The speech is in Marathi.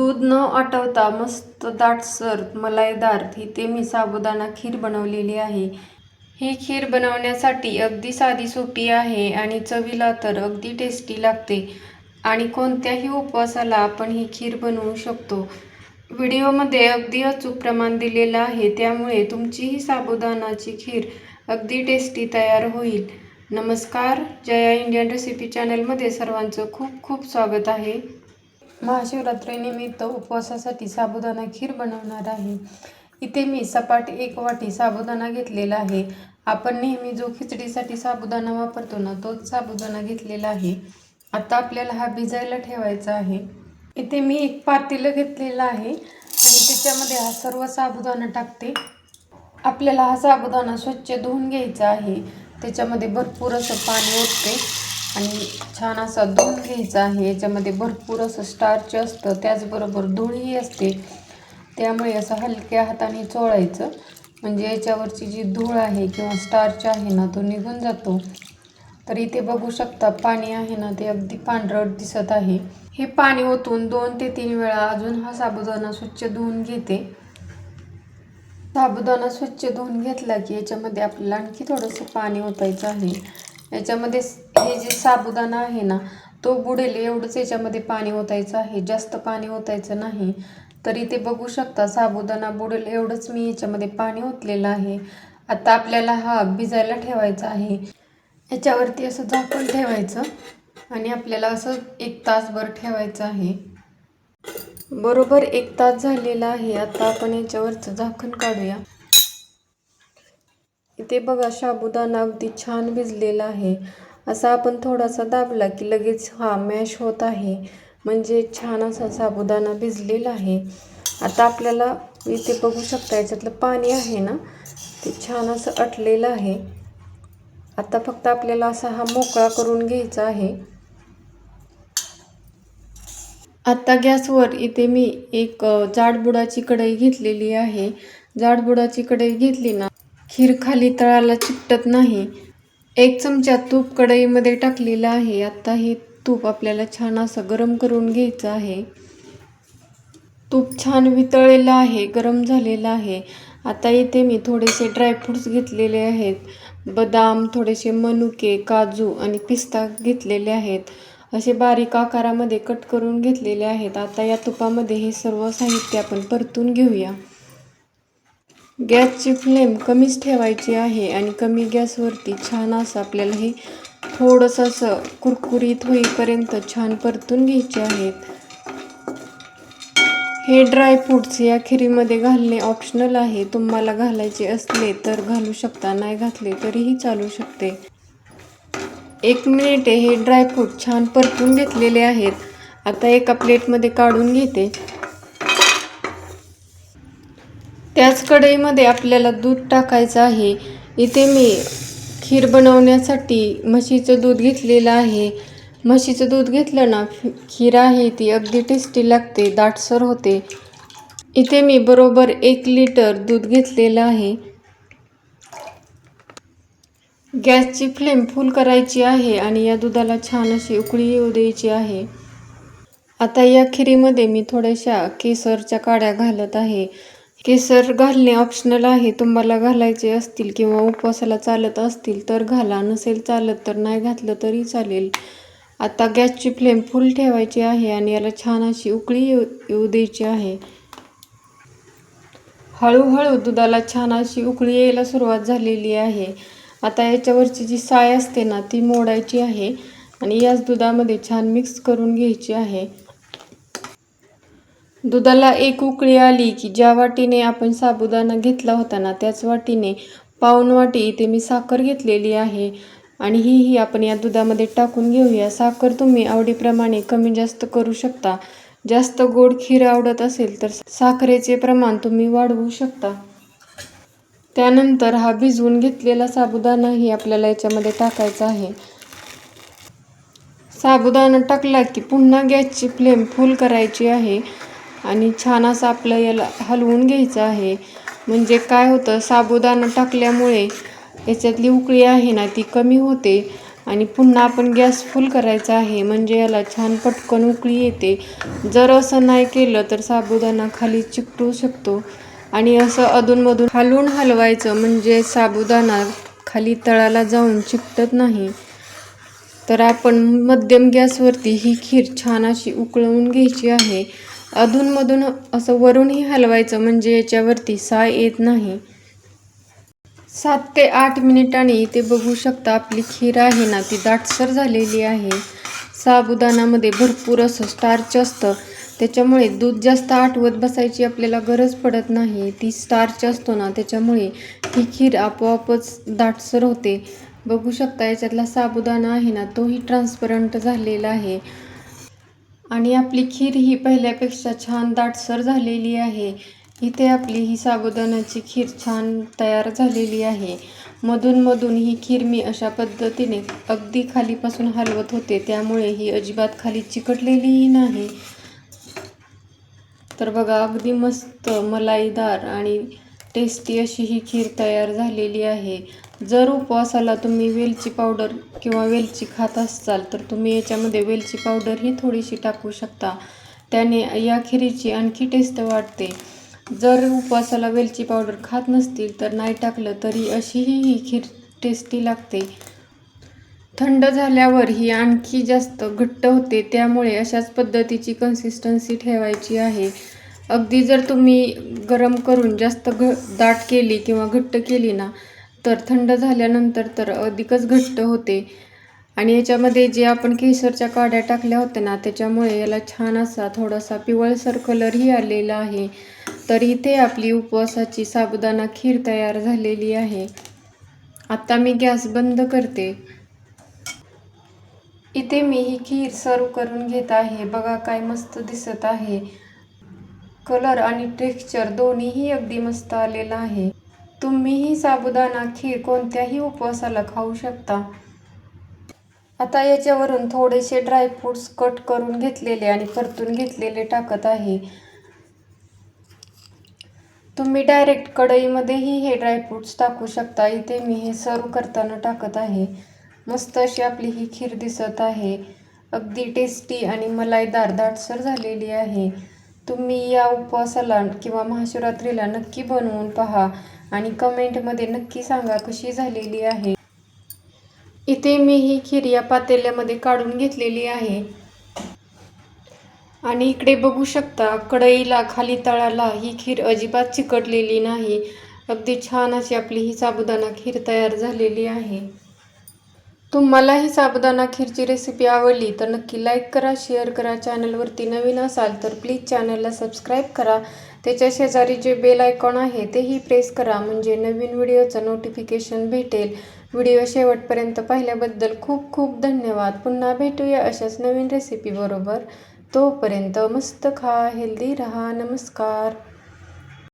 दूध न आटवता मस्त दाटसर मलाईदार इथे मी साबुदाणा खीर बनवलेली आहे। ही खीर बनवण्यासाठी अगदी साधी सोपी आहे आणि चवीला तर अगदी टेस्टी लागते आणि कोणत्याही उपवासाला आपण ही खीर बनवू शकतो। व्हिडिओमध्ये अगदी अचूक प्रमाण दिलेलं आहे, त्यामुळे तुमची ही साबुदाणाची खीर अगदी टेस्टी तयार होईल। नमस्कार, जया इंडियन रेसिपी चॅनलमध्ये सर्वांचं खूप खूप स्वागत आहे। महाशिवरात्रीनिमित्त उपवासासाठी साबुदाणा खीर बनवणार आहे। इथे मी सपाट 1 वाटी साबुदाणा घेतलेला आहे। आपण नेहमी जो खिचडीसाठी साबुदाणा वापरतो ना, तोच साबुदाणा घेतलेला आहे। आता आपल्याला हा भिजायला ठेवायचा आहे। इथे मी एक पातेलं घेतलेलं आहे आणि त्याच्यामध्ये हा सर्व साबुदाणा टाकते। आपल्याला हा साबुदाणा स्वच्छ धुवून घ्यायचा आहे। त्याच्यामध्ये भरपूर असं पाणी ओतते आणि छान असा धुवून घ्यायचा आहे। याच्यामध्ये भरपूर असं स्टार्च असतं, त्याचबरोबर धूळही असते, त्यामुळे असं हलक्या हाताने चोळायचं, म्हणजे याच्यावरची जी धूळ आहे किंवा स्टार्च आहे ना, तो निघून जातो। तर इथे बघू शकता पाणी आहे ना, ते अगदी पांढरट दिसत आहे। हे पाणी ओतून 2 ते 3 वेळा अजून हा साबुदाणा स्वच्छ धुवून घेते। साबुदाणा स्वच्छ धुवून घेतला की याच्यामध्ये आपल्याला आणखी थोडंसं पाणी ओतायचं आहे। याच्यामध्ये हे जे साबुदाणा आहे ना, तो बुडेल एवढंच याच्यामध्ये पाणी ओतायचं आहे, जास्त पाणी ओतायचं नाही। तर इथे बघू शकता साबुदाणा बुडेल एवढंच मी याच्यामध्ये पाणी ओतलेलं आहे। आता आपल्याला हा भिजायला ठेवायचा आहे। याच्यावरती असं झाकण ठेवायचं आणि आपल्याला असं 1 तासभर ठेवायचं आहे। बरोबर 1 तास झालेला आहे। आता आपण याच्यावरचं झाकण काढूया। इथे बघा साबुदाणा अगदी छान भिजलेला आहे। असा आपण थोडासा दाबला की लगेच हा मॅश होत आहे, म्हणजे छान असा साबुदाणा भिजलेला आहे। आता आपल्याला इथे बघू शकता याच्यातलं पाणी आहे ना, ते छान असं आटलेलं आहे। आता फक्त आपल्याला असा हा मोकळा करून घ्यायचा आहे। आता गॅसवर इथे मी एक जाडबुडाची कढई घेतलेली आहे। जाडबुडाची कढई घेतली ना, खीर खाली तळाला चिकटत नाही। 1 चमचा तूप कढईमध्ये टाकलेलं आहे। आता हे तूप आपल्याला छान असं गरम करून घ्यायचं आहे। तूप छान वितळलेलं आहे, गरम झालेलं आहे। आता इथे मी थोडेसे ड्रायफ्रूट्स घेतलेले आहेत, बदाम, थोडेसे मनुके, काजू आणि पिस्ता घेतलेले आहेत, असे बारीक आकारामध्ये कट करून घेतलेले आहेत। आता या तुपामध्ये हे सर्व साहित्य आपण परतून घेऊया। गॅसची फ्लेम कमीच ठेवायची आहे आणि कमी गॅसवरती छान असं आपल्याला हे थोडंसं असं कुरकुरीत होईपर्यंत छान परतून घ्यायचे आहेत। हे ड्रायफ्रूट्स या खिरीमध्ये घालणे ऑप्शनल आहे, तुम्हाला घालायचे असले तर घालू शकता, नाही घातले तरीही चालू शकते। 1 मिनिट हे ड्रायफ्रूट छान परतून घेतलेले आहेत। आता एका प्लेटमध्ये काढून घेते। त्याच कढईमध्ये आपल्याला दूध टाकायचं आहे। इथे मी खीर बनवण्यासाठी म्हशीचं दूध घेतलेलं आहे। म्हशीचं दूध घेतलं ना, खीर आहे ती अगदी टेस्टी लागते, दाटसर होते। इथे मी बरोबर 1 लिटर दूध घेतलेलं आहे। गॅसची फ्लेम फुल करायची आहे आणि या दुधाला छान अशी उकळी येऊ द्यायची आहे। आता या खिरीमध्ये मी थोड्याशा केसरच्या काड्या घालत आहे। केसर घालणे ऑप्शनल आहे, तुम्हाला घालायचे असतील किंवा उपवासाला चालत असतील तर घाला, नसेल चालत तर नाही घातलं तरी चालेल। आता गॅसची फ्लेम फुल ठेवायची आहे आणि याला छान अशी उकळी येऊ द्यायची आहे। हळूहळू दुधाला छान अशी उकळी यायला सुरुवात झालेली आहे। आता याच्यावरची जी साय असते ना, ती मोडायची आहे आणि याच दुधामध्ये छान मिक्स करून घ्यायची आहे। दुधाला 1 उकळी आली की ज्या वाटीने आपण साबुदाणा घेतला होता ना, त्याच वाटीने पाऊण वाटी इथे मी साखर घेतलेली आहे आणि ही आपण या दुधामध्ये टाकून घेऊया। साखर तुम्ही आवडीप्रमाणे कमी जास्त करू शकता। जास्त गोड खीर आवडत असेल तर साखरेचे प्रमाण तुम्ही वाढवू शकता। त्यानंतर हा भिजवून घेतलेला साबुदाणाही आपल्याला याच्यामध्ये टाकायचा आहे। साबुदाणा टाकला की पुन्हा गॅसची फ्लेम फुल करायची आहे आणि छान असं आपलं याला हलवून घ्यायचं आहे। म्हणजे काय होतं, साबुदाणा टाकल्यामुळे याच्यातली उकळी आहे ना, ती कमी होते आणि पुन्हा आपण गॅस फुल करायचा आहे, म्हणजे याला छान पटकन उकळी येते. जर असं नाही केलं तर साबुदाणा खाली चिकटू शकतो. आणि असं अधूनमधून हलवायचं, म्हणजे साबुदाणा खाली तळाला जाऊन चिकटत नाही. तर आपण मध्यम गॅसवरती ही खीर छान अशी उकळवून घ्यायची आहे. अधूनमधून असं वरूनही हलवायचं, म्हणजे याच्यावरती साय येत नाही. 7 ते 8 मिनिटांनी इथे बघू शकता आपली खीर आहे ना, ती दाटसर झालेली आहे. साबुदाण्यामध्ये भरपूर असं स्टार्च असतं, त्याच्यामुळे दूध जास्त आटवत बसायची आपल्याला गरज पडत नाही. ती स्टार्च असतो ना, त्याच्यामुळे ही खीर आपोआपच दाटसर होते. बघू शकता याच्यातला साबुदाणा आहे ना, तोही ट्रान्सपरंट झालेला आहे. आणि आपली खीर ही पहिल्यापेक्षा छान दाटसर झालेली आहे. इथे आपली ही साबुदाण्याची खीर छान तयार झालेली आहे. मधून ही खीर मी अशा पद्धतीने अगदी खालीपासून हलवत होते, त्यामुळे ही अजिबात खाली चिकटलेलीही नाही. तर बघा, अगदी मस्त मलाईदार आणि टेस्टी अशी ही खीर तयार झालेली आहे. जर उपवासाला तुम्ही वेलची पावडर किंवा वेलची खात असाल तर तुम्ही याच्यामध्ये वेलची पावडरही थोडीशी टाकू शकता. त्याने या खिरीची आणखी टेस्ट वाढते. जर उपवासाला वेलची पावडर खात नसतील तर नाही टाकलं तरी अशीही ही खीर टेस्टी लागते. थंड झाल्यावर ही आणखी जास्त घट्ट होते, त्यामुळे अशाच पद्धतीची कन्सिस्टन्सी ठेवायची आहे. अगदी जर तुम्ही गरम करून जास्त दाट केली किंवा घट्ट केली ना, तर थंड झाल्यानंतर तर अधिकच घट्ट होते. आणि याच्यामध्ये जे आपण केसरच्या काड्या टाकल्या होत्या ना, त्याच्यामुळे याला छान असा थोडासा पिवळसर कलरही आलेला आहे. तर इथे आपली उपवासाची साबुदाणा खीर तयार झालेली आहे. आता मी गॅस बंद करते. इथे मी ही खीर सर्व करून घेत आहे. बघा काय मस्त दिसत आहे. कलर आणि टेक्स्चर दोन्हीही अगदी मस्त आलेलं आहे. तुम्हीही साबुदाणा खीर कोणत्याही उपवासाला खाऊ शकता. आता याच्यावरून थोडेसे ड्रायफ्रूट्स कट करून घेतलेले आणि परतून घेतलेले टाकत आहे. तुम्ही डायरेक्ट कढईमध्येही हे ड्रायफ्रूट्स टाकू शकता. इथे मी हे सर्व करताना टाकत आहे. मस्त अशी आपली ही खीर दिसत आहे. अगदी टेस्टी आणि मलाईदार दाटसर झालेली आहे. तुम्ही या उपवासाला किंवा महाशिवरात्रीला नक्की बनवून पहा आणि कमेंटमध्ये नक्की सांगा कशी झालेली आहे. इथे मी ही खीर या पातेल्यामध्ये काढून घेतलेली आहे. आणि इकडे बघू शकता कढईला खाली तळाला ही खीर अजिबात चिकटलेली नाही. अगदी छान अशी आपली ही साबुदाणा खीर तयार झालेली आहे. तुम्हाला ही साबुदाणा खीरची रेसिपी आवडली तर नक्की लाईक करा, शेअर करा. चॅनलवरती नवीन असाल तर प्लीज चॅनलला सबस्क्राईब करा. त्याच्या शेजारी जे बेल आयकॉन आहे तेही प्रेस करा, म्हणजे नवीन व्हिडिओचं नोटिफिकेशन भेटेल. व्हिडिओ शेवटपर्यंत पाहिल्याबद्दल खूप खूप धन्यवाद. पुन्हा भेटूया अशाच नवीन रेसिपी बरोबर. तोपर्यंत मस्त खा, हेल्दी रहा. नमस्कार.